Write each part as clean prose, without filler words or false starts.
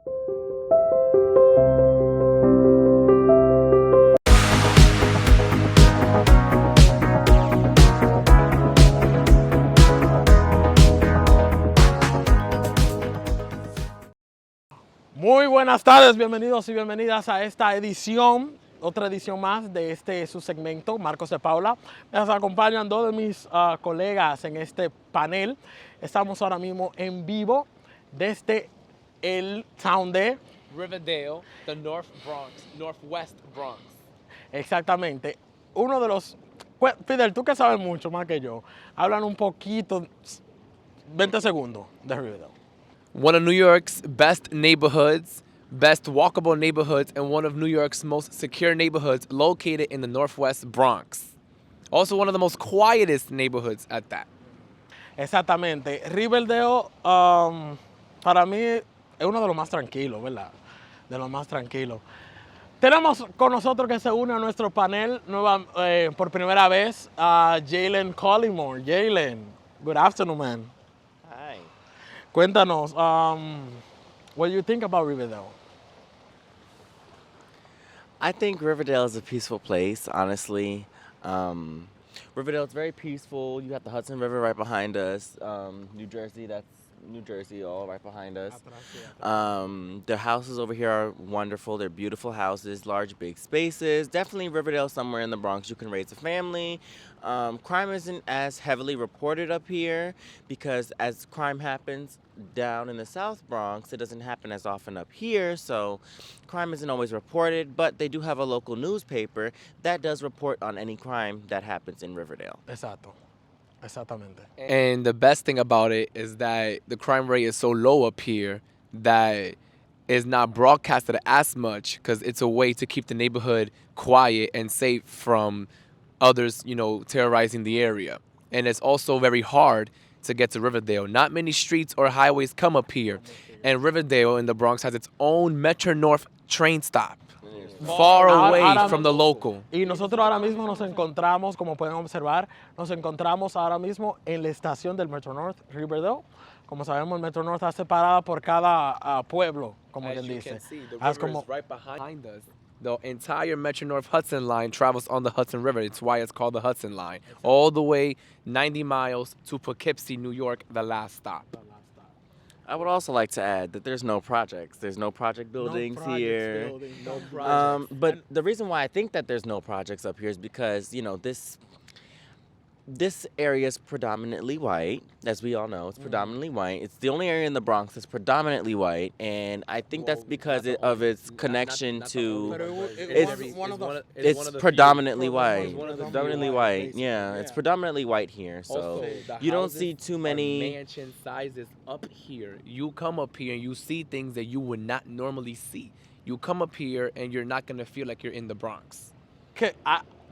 Muy buenas tardes, bienvenidos y bienvenidas a esta edición, otra edición más de este su segmento, Marcos de Paula. Me acompañan dos de mis colegas en este panel. Estamos ahora mismo en vivo desde el town de Riverdale, the Northwest Bronx. Exactamente. Uno de los... Fidel, tú que sabes mucho más que yo, hablan un poquito, 20 segundos de Riverdale. One of New York's best neighborhoods, best walkable neighborhoods, and one of New York's most secure neighborhoods located in the Northwest Bronx. Also one of the most quietest neighborhoods at that. Exactamente. Riverdale, para mí, es uno de los más tranquilos, ¿verdad? De los más tranquilos. Tenemos con nosotros que se une a nuestro panel por primera vez a Jalen Collymore. Jalen, good afternoon, man. Hi. Cuéntanos, what do you think about Riverdale? I think Riverdale is a peaceful place, honestly. Riverdale is very peaceful. You have the Hudson River right behind us. New Jersey, that's New Jersey, all right behind us. The houses over here are wonderful. They're beautiful houses, large, big spaces. Definitely Riverdale, somewhere in the Bronx, you can raise a family. Crime isn't as heavily reported up here because as crime happens down in the South Bronx, it doesn't happen as often up here, so crime isn't always reported, but they do have a local newspaper that does report on any crime that happens in Riverdale. Exacto. Exactamente. And the best thing about it is that the crime rate is so low up here that it's not broadcasted as much because it's a way to keep the neighborhood quiet and safe from others, terrorizing the area. And it's also very hard to get to Riverdale. Not many streets or highways come up here. And Riverdale in the Bronx has its own Metro North train stop. Far away from the local. Y nosotros ahora mismo nos encontramos, como pueden observar, nos encontramos ahora mismo en la estación del Metro North, Riverdale. Como sabemos, el Metro North está separada por cada pueblo, como quien dice. As you can see, the river is right behind us. The entire Metro North Hudson line travels on the Hudson River. It's why it's called the Hudson Line. All the way 90 miles to Poughkeepsie, New York, the last stop. I would also like to add that there's no projects. There's no project buildings here. No projects. But the reason why I think that there's no projects up here is because, this area is predominantly white, as we all know. It's predominantly white. It's the only area in the Bronx that's predominantly white, and I think that's because of its connection to. It's predominantly white. Predominantly white. Yeah, it's predominantly white here. So you don't see too many mansion sizes up here. You come up here and you see things that you would not normally see. You come up here and you're not gonna feel like you're in the Bronx.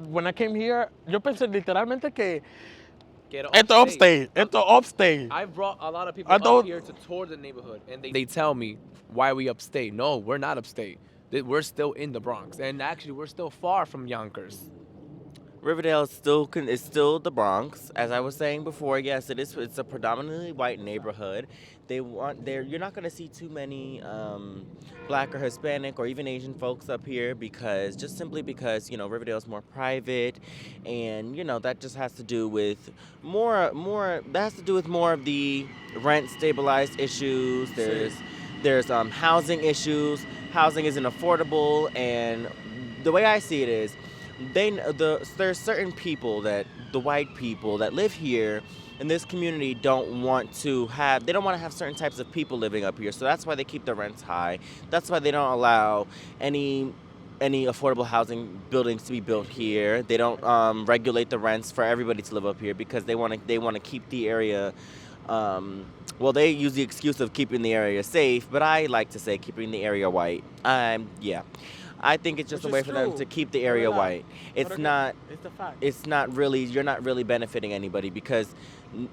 When I came here, yo pensé literalmente que Esto upstate. I've brought a lot of people up here to tour the neighborhood, and they tell me why we upstate. No, we're not upstate. We're still in the Bronx, and actually, we're still far from Yonkers. Riverdale is still the Bronx, as I was saying before. Yes, it is. It's a predominantly white neighborhood. You're not going to see too many Black or Hispanic or even Asian folks up here simply because Riverdale is more private, and that just has to do with more of the rent stabilized issues. There's housing issues. Housing isn't affordable, and the way I see it is, there's certain people the white people that live here in this community don't want to have certain types of people living up here. So that's why they keep the rents high. That's why they don't allow any affordable housing buildings to be built here. They don't regulate the rents for everybody to live up here because they want to keep the area. They use the excuse of keeping the area safe, but I like to say keeping the area white. I think it's just a way for them to keep the area white. It's not really, you're not really benefiting anybody because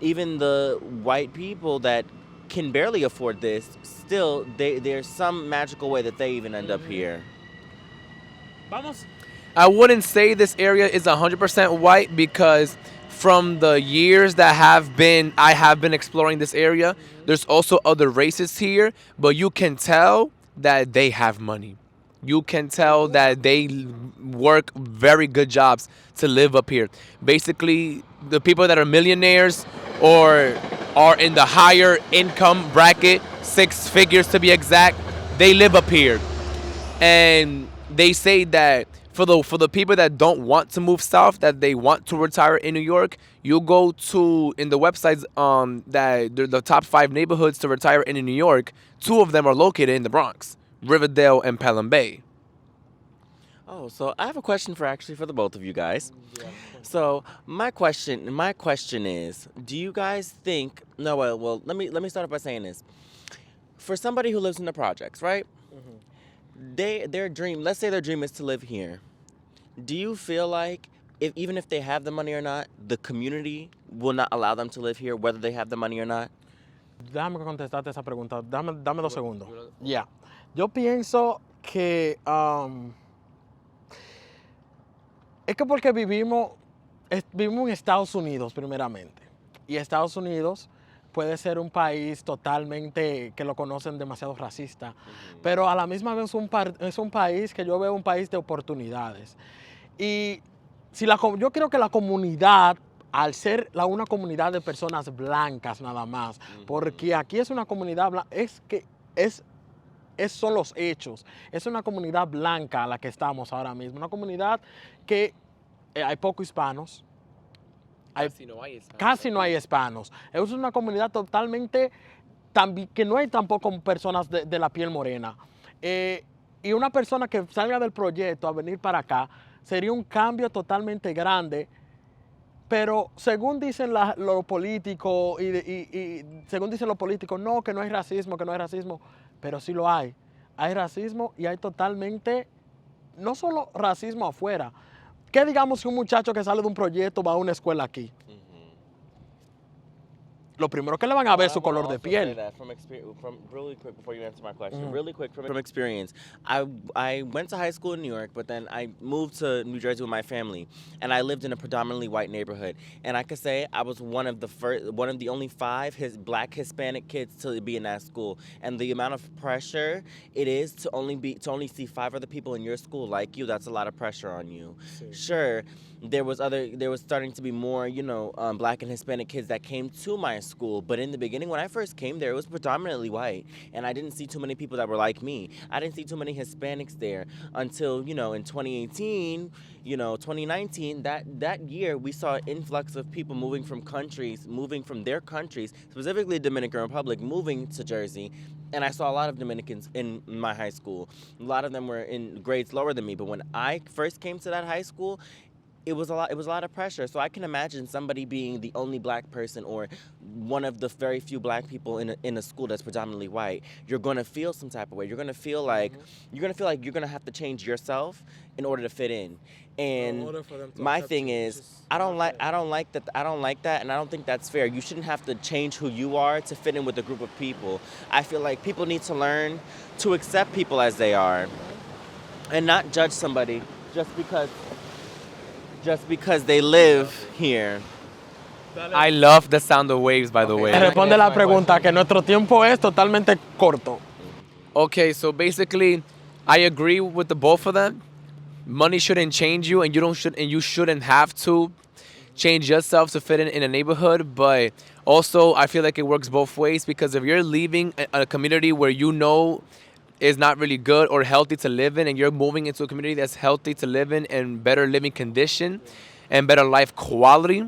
even the white people that can barely afford this, still, there's some magical way that they even end up here. I wouldn't say this area is 100% white because from the years that I have been exploring this area, there's also other races here, but you can tell that they have money. You can tell that they work very good jobs to live up here. Basically, the people that are millionaires or are in the higher income bracket, 6 figures to be exact, they live up here. And they say that for the people that don't want to move south, that they want to retire in New York, you go to in the websites that the top 5 neighborhoods to retire in New York. 2 of them are located in the Bronx, Riverdale and Pelham Bay. Oh, so I have a question for the both of you guys. So my question is, do you guys think? No, well, let me start off by saying this. For somebody who lives in the projects, right? Their dream, let's say their dream is to live here. Do you feel like even if they have the money or not, the community will not allow them to live here, whether they have the money or not? Déjame contestarte esa pregunta. Dame 2 segundos. Ya. Yo pienso que es que porque vivimos en Estados Unidos primeramente. Y Estados Unidos puede ser un país totalmente que lo conocen demasiado racista, pero a la misma vez es un país que yo veo un país de oportunidades. Y yo creo que la comunidad, al ser una comunidad de personas blancas nada más, porque aquí es una comunidad blanca, son los hechos, es una comunidad blanca a la que estamos ahora mismo, una comunidad que hay pocos hispanos, casi no hay hispanos. Es una comunidad totalmente que no hay tampoco personas de la piel morena. Y una persona que salga del proyecto a venir para acá sería un cambio totalmente grande. Pero según dicen los políticos no, que no hay racismo, pero sí lo hay. Hay racismo y hay totalmente, no solo racismo afuera. ¿Qué digamos si un muchacho que sale de un proyecto va a una escuela aquí? Lo primero que le van a ver es su color de piel. Really quick before you answer my question, really quick from experience, I went to high school in New York, but then I moved to New Jersey with my family, and I lived in a predominantly white neighborhood. And I could say I was one of the only 5 black Hispanic kids to be in that school. And the amount of pressure it is to only see 5 other people in your school like you, that's a lot of pressure on you. Sure. There was starting to be more, black and Hispanic kids that came to my school. But in the beginning, when I first came there, it was predominantly white. And I didn't see too many people that were like me. I didn't see too many Hispanics there until, in 2018, 2019, that year, we saw an influx of people moving from their countries, specifically the Dominican Republic, moving to Jersey. And I saw a lot of Dominicans in my high school. A lot of them were in grades lower than me. But when I first came to that high school, it was a lot of pressure. So I can imagine somebody being the only black person or one of the very few black people in a school that's predominantly white. You're gonna feel some type of way. You're gonna feel like you're gonna have to change yourself in order to fit in. And my thing is, I don't like that, and I don't think that's fair. You shouldn't have to change who you are to fit in with a group of people. I feel like people need to learn to accept people as they are, and not judge somebody just because they live here. I love the sound of waves, by the way. Responde la pregunta, que nuestro tiempo es totalmente corto. Okay, so basically, I agree with the both of them. Money shouldn't change you, and you shouldn't have to change yourself to fit in a neighborhood. But also, I feel like it works both ways, because if you're leaving a community where is not really good or healthy to live in, and you're moving into a community that's healthy to live in and better living condition and better life quality,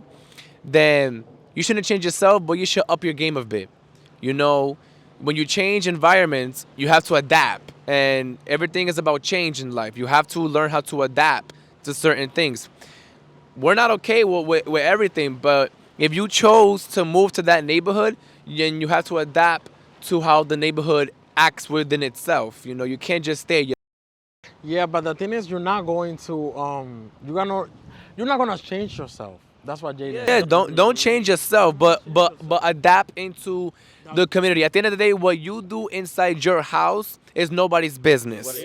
then you shouldn't change yourself, but you should up your game a bit. When you change environments, you have to adapt, and everything is about change in life. You have to learn how to adapt to certain things. We're not okay with everything, but if you chose to move to that neighborhood, then you have to adapt to how the neighborhood acts within itself. You can't just stay. Yeah, but the thing is, you're not going to change yourself. That's what Jay Yeah, don't change yourself, but adapt into the community. At the end of the day, what you do inside your house is nobody's business.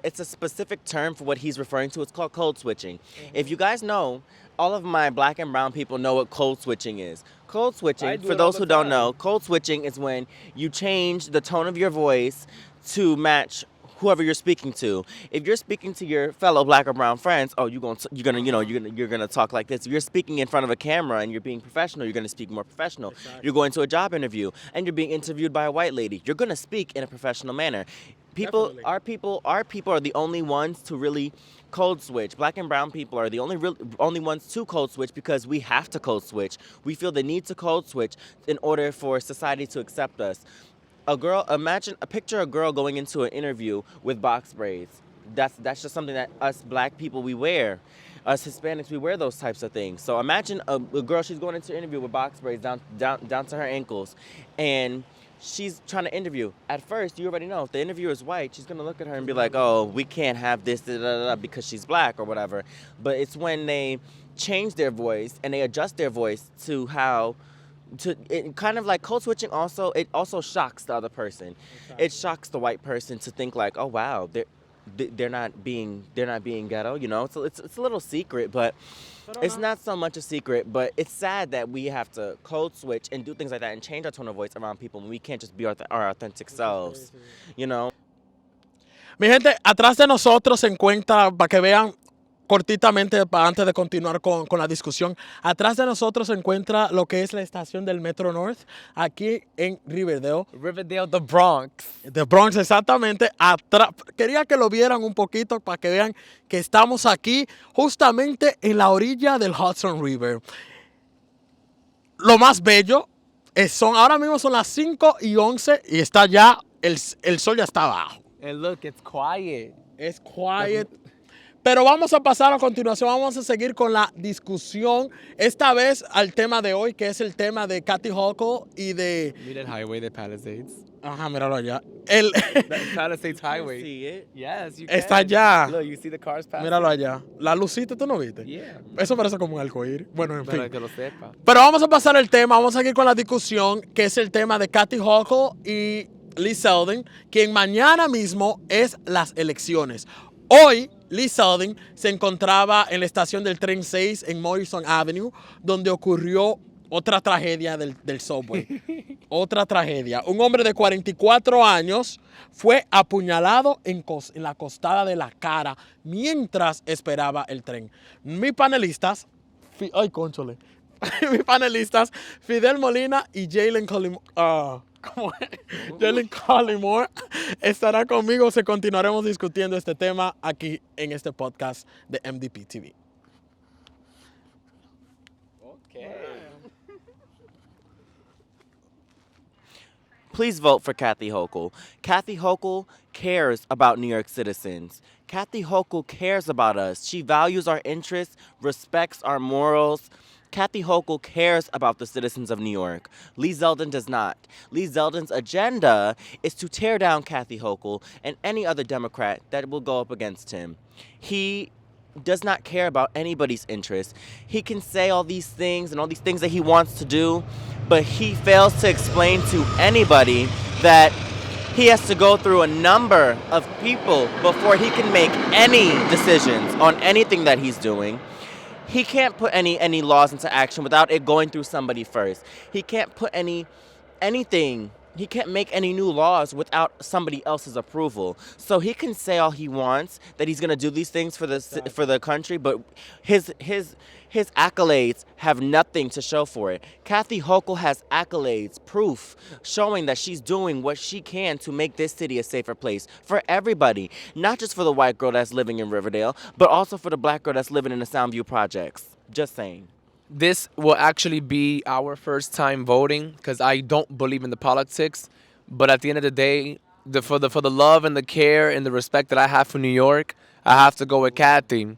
It's a specific term for what he's referring to. It's called code switching. If you guys know, all of my black and brown people know what code switching is. Code I switching, do for it all those the who don't time. know, code switching is when you change the tone of your voice to match whoever you're speaking to. If you're speaking to your fellow black or brown friends, oh, you're gonna talk like this. If you're speaking in front of a camera and you're being professional, you're gonna speak more professional. Exactly. You're going to a job interview and you're being interviewed by a white lady. You're gonna speak in a professional manner. Definitely. Our people are the only ones to really code switch. Black and brown people are the only ones to code switch because we have to code switch. We feel the need to code switch in order for society to accept us. Picture a girl going into an interview with box braids. That's just something that us black people we wear. Us Hispanics, we wear those types of things. So imagine a girl, she's going into an interview with box braids down to her ankles, and she's trying to interview. At first, you already know if the interviewer is white, she's gonna look at her and be like, "Oh, we can't have this because she's black or whatever." But it's when they change their voice and they adjust their voice to how to it kind of like code switching. Also, it also shocks the other person. Exactly. It shocks the white person to think like, "Oh wow, they're not being ghetto." You know, so it's a little secret, but it's not so much a secret. But it's sad that we have to code switch and do things like that and change our tone of voice around people when we can't just be our authentic selves. You know. Mi gente, atrás de nosotros se encuentra, para que vean cortitamente, antes de continuar con la discusión, atrás de nosotros se encuentra lo que es la estación del Metro North, aquí en Riverdale. Riverdale, the Bronx. De Bronx, exactamente. Quería que lo vieran un poquito para que vean que estamos aquí justamente en la orilla del Hudson River. Lo más bello ahora mismo son las 5:11 y está ya, el sol ya está abajo. And look, it's quiet. Es quiet. Pero vamos a pasar a continuación, vamos a seguir con la discusión, esta vez al tema de hoy, que es el tema de Kathy Hochul y de... Mira el highway de Palisades. Ajá, míralo allá. That's Palisades Highway. See it? Yes, you can. Está allá. Look, you see the cars passing? Míralo allá. La lucita, ¿tú no viste? Yeah. Eso parece como un arcoíris. Bueno, en Para fin. que lo sepa. Pero vamos a pasar el tema, vamos a seguir con la discusión, que es el tema de Kathy Hochul y Lee Zalden, quien mañana mismo es las elecciones. Hoy, Lee Zalden se encontraba en la estación del tren 6 en Morrison Avenue, donde ocurrió otra tragedia del subway. Otra tragedia. Un hombre de 44 años fue apuñalado en la costada de la cara mientras esperaba el tren. Mis panelistas, ay, cónchole. Mis panelistas, Fidel Molina y Jalen Collymore estará conmigo. Continuaremos discutiendo este tema aquí en este podcast de MDP TV. Okay. Please vote for Kathy Hochul. Kathy Hochul cares about New York citizens. Kathy Hochul cares about us. She values our interests, respects our morals. Kathy Hochul cares about the citizens of New York. Lee Zalden does not. Lee Zalden's agenda is to tear down Kathy Hochul and any other Democrat that will go up against him. He does not care about anybody's interests. He can say all these things and all these things that he wants to do, but he fails to explain to anybody that he has to go through a number of people before he can make any decisions on anything that he's doing. He can't put any laws into action without it going through somebody first. He can't put anything. He can't make any new laws without somebody else's approval. So he can say all he wants that he's gonna do these things for the country, but his accolades have nothing to show for it. Kathy Hochul has accolades, proof, showing that she's doing what she can to make this city a safer place for everybody, not just for the white girl that's living in Riverdale, but also for the black girl that's living in the Soundview projects. Just saying. This will actually be our first time voting because I don't believe in the politics. But at the end of the day, for the love and the care and the respect that I have for New York, I have to go with Kathy,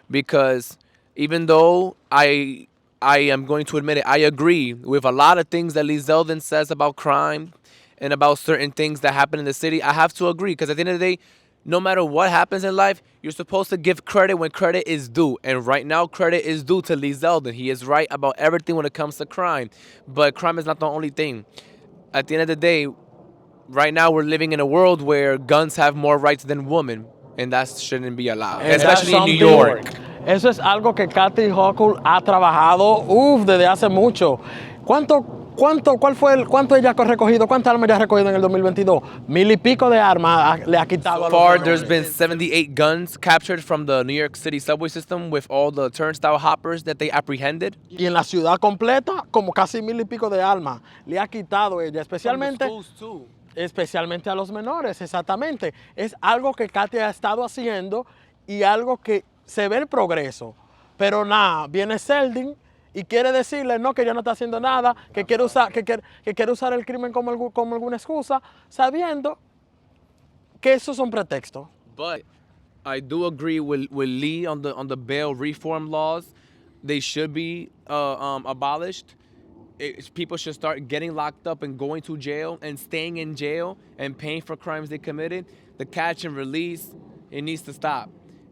because even though I am going to admit it, I agree with a lot of things that Lee Zalden says about crime and about certain things that happen in the city. I have to agree because at the end of the day, no matter what happens in life, you're supposed to give credit when credit is due. And right now, credit is due to Lee Zalden. He is right about everything when it comes to crime. But crime is not the only thing. At the end of the day, right now we're living in a world where guns have more rights than women. And that shouldn't be allowed, especially in New York. Eso es algo que Kathy Hochul ha trabajado desde hace mucho. ¿Cuánto ella ha recogido? ¿Cuántas armas ella ha recogido en el 2022? 1,000 y pico de armas le ha quitado So a los far, menores. there's been 78 guns captured from the New York City subway system with all the turnstile hoppers that they apprehended. Y en la ciudad completa, como casi 1,000 y pico de armas le ha quitado ella, especialmente a los menores, exactamente. Es algo que Katia ha estado haciendo y algo que se ve el progreso. Pero nada, viene Zalden y quiere decirle no, que ella no está haciendo nada, que quiere usar el crimen como alguna excusa, sabiendo que esos son pretextos. But I do agree with Lee on the bail reform laws. They should be abolished. People should start getting locked up and going to jail and staying in jail and paying for crimes they committed. The catch and release, it needs to stop.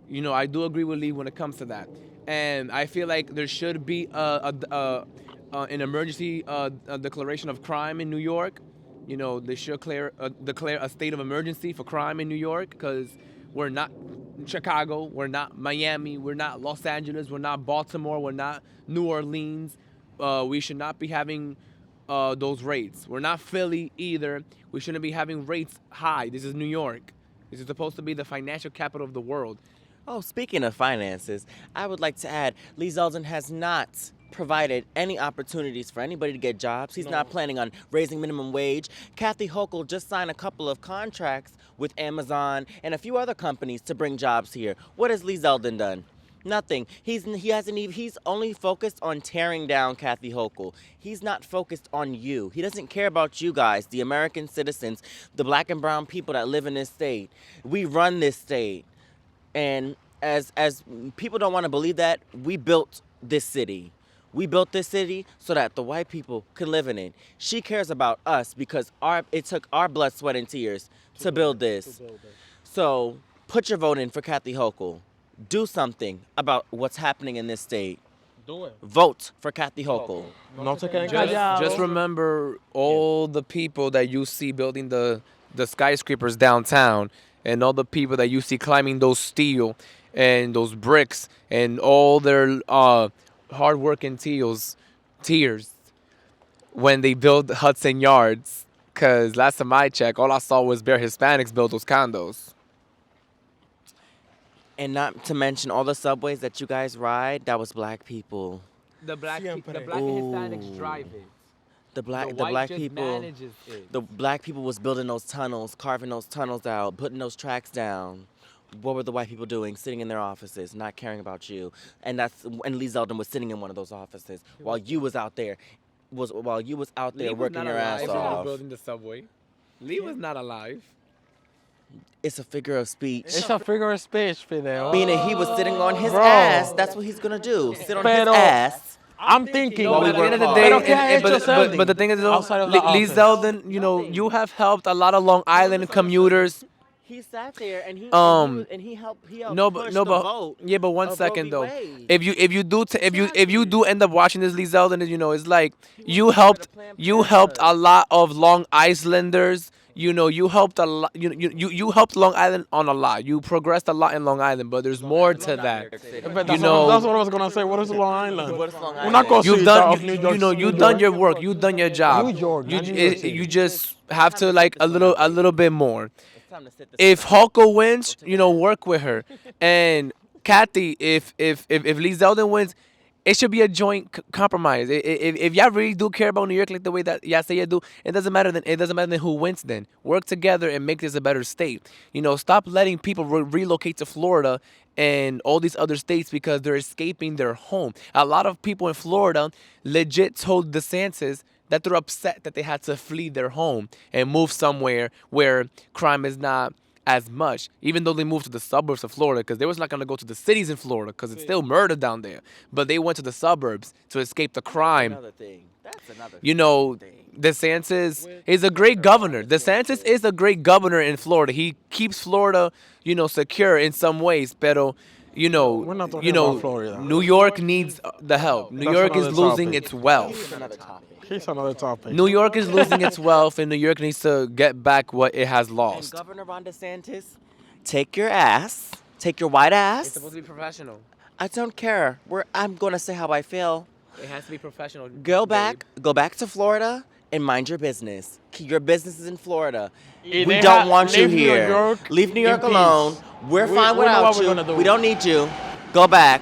You know, I do agree with Lee when it comes to that. And I feel like there should be an emergency declaration of crime in New York. You know, they should declare a state of emergency for crime in New York because we're not Chicago, we're not Miami, we're not Los Angeles, we're not Baltimore, we're not New Orleans. We should not be having those rates. We're not Philly either. We shouldn't be having rates high. This is New York. This is supposed to be the financial capital of the world. Oh, speaking of finances, I would like to add, Lee Zalden has not provided any opportunities for anybody to get jobs. He's not planning on raising minimum wage. Kathy Hochul just signed a couple of contracts with Amazon and a few other companies to bring jobs here. What has Lee Zalden done? Nothing. He's only focused on tearing down Kathy Hochul. He's not focused on you. He doesn't care about you guys, the American citizens, the black and brown people that live in this state. We run this state. And as people don't want to believe that, we built this city. We built this city so that the white people could live in it. She cares about us because it took our blood, sweat, and tears to build this. So put your vote in for Kathy Hochul. Do something about what's happening in this state. Do it. Vote for Kathy Hochul. No se queden callados. Just remember all the people that you see building the skyscrapers downtown and all the people that you see climbing those steel and those bricks and all their hard-working tears when they build Hudson Yards. Because last time I checked, all I saw was bare Hispanics build those condos. And not to mention all the subways that you guys ride, that was black people. The black and Hispanics drive it. The black people was building those tunnels, carving those tunnels out, putting those tracks down. What were the white people doing? Sitting in their offices, not caring about you. And Lee Zalden was sitting in one of those offices while you was out there, working your ass off. Building the subway. Lee was not alive. It's a figure of speech. It's a figure of speech, Fidel. Meaning he was sitting on his ass. That's what he's gonna do. Sit on his ass. I'm thinking. No, but at the end of the day, but the thing is, Lee Zalden, you know, you have helped a lot of Long Island commuters. He sat there and he helped push No, the but vote. yeah, but one of second Roe though. v. Wade. If you do end up watching this, Lee Zalden, you know, it's like you helped a lot of Long Islanders. You know, you helped a lot. You helped Long Island on a lot. You progressed a lot in Long Island, but there's more to that. You know, that's what I was gonna say. What is Long Island? What is Long Una Island? cosita of New York. You've done your work. You've done your job. New York, not New York City. You just have to like a little bit more. It's time to sit this If Hochul wins, you know, work with her. And Kathy, if Lee Zalden wins, it should be a joint compromise. If y'all really do care about New York like the way that y'all say you do, it doesn't matter then who wins then. Work together and make this a better state. You know, stop letting people relocate to Florida and all these other states because they're escaping their home. A lot of people in Florida legit told DeSantis that they're upset that they had to flee their home and move somewhere where crime is not as much, even though they moved to the suburbs of Florida, because they was not going to go to the cities in Florida because it's still murder down there. But they went to the suburbs to escape the crime. Another thing. That's another You know, thing. DeSantis is a great governor. DeSantis is a great governor in Florida. He keeps Florida, you know, secure in some ways, pero We're not talking about Florida. New York needs the help. New That's York is another losing topic. its wealth. Another topic. Here's another topic. New York is losing its wealth, and New York needs to get back what it has And lost. Governor Ron DeSantis, take your white ass. It's supposed to be professional. I don't care. I'm gonna say how I feel. It has to be professional. Go back to Florida and mind your business. Keep your business is in Florida. Y We deja- don't want you leave New here. York Leave New in York peace. alone. We're We- fine we know without what we're you. gonna do. We don't need you. Go back.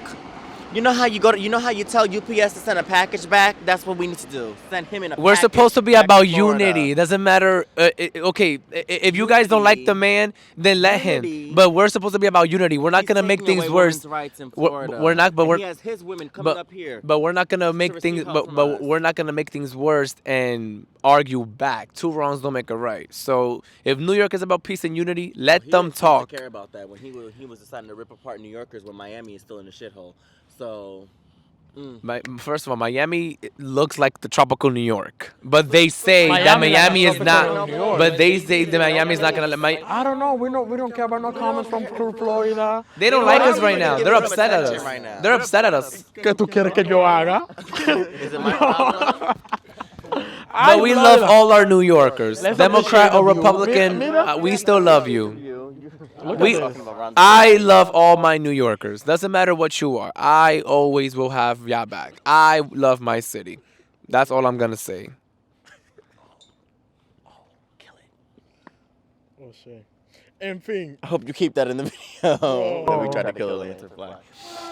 You know how you go to, you know how you tell UPS to send a package back? That's what we need to do. Send him in a We're package supposed to be back about Florida. unity. It doesn't matter. Okay, if you guys don't like the man, then let Unity. him. But we're supposed to be about unity. We're not He's gonna make taking things away worse. women's rights in We're- Florida. we're not- but And we're- he has his women coming up here. But we're not gonna make receive things. help But from but us. we're not gonna make things worse and argue back. Two wrongs don't make a right. So if New York is about peace and unity, let He them didn't seem to talk. care about that when he was deciding to rip apart New Yorkers when Miami is still in the shithole. So. First of all, Miami looks like the tropical New York, but they say that Miami Miami like is the not. tropical New York. But they say that Miami is not gonna let I don't know. We don't care about no comments from Florida. They don't like us right now. They're upset at us. Right now. They're upset at us. ¿Qué tú quieres que yo haga? Is it my problem? But we love all our New Yorkers, Let's Democrat appreciate or the view. Republican. Mira. We still love you. Look We, at this. I love all my New Yorkers. Doesn't matter what you are. I always will have y'all back. I love my city. That's all I'm gonna say. Oh, shit. En fin. I hope you keep that in the video. That we tried to kill a lanternfly.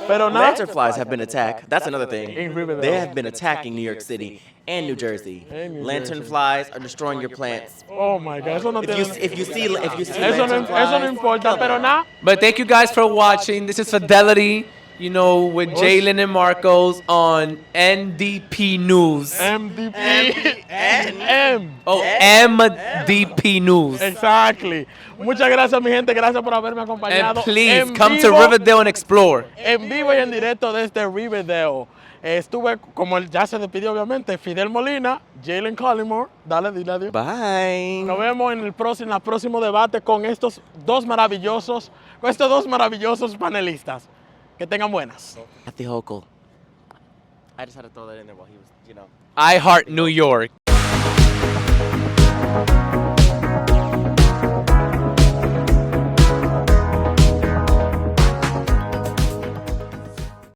Pero nada. Lanternflies have been attacked. That's another thing. In Riverdale. They have been attacking New York City and New Jersey. And New Lanternflies are destroying your plants. Oh my God. Eso no If tiene. you see Eso no lanternflies, importa, pero nada. But thank you guys for watching. This is Fidelity, with Jalen and Marcos on NDP News. MDP. M. Oh, MDP News. Exactly. Muchas gracias, mi gente. Gracias por haberme acompañado. And please En come to vivo- Riverdale and explore. En vivo y en directo desde Riverdale. Estuve, como él ya se despidió, obviamente, Fidel Molina, Jalen Collymore. Dale, dile adiós. bye. Nos vemos en el próximo debate con estos dos maravillosos panelistas. Que tengan buenas. At the Hochul. I just had to throw that in there while he was, I heart New York.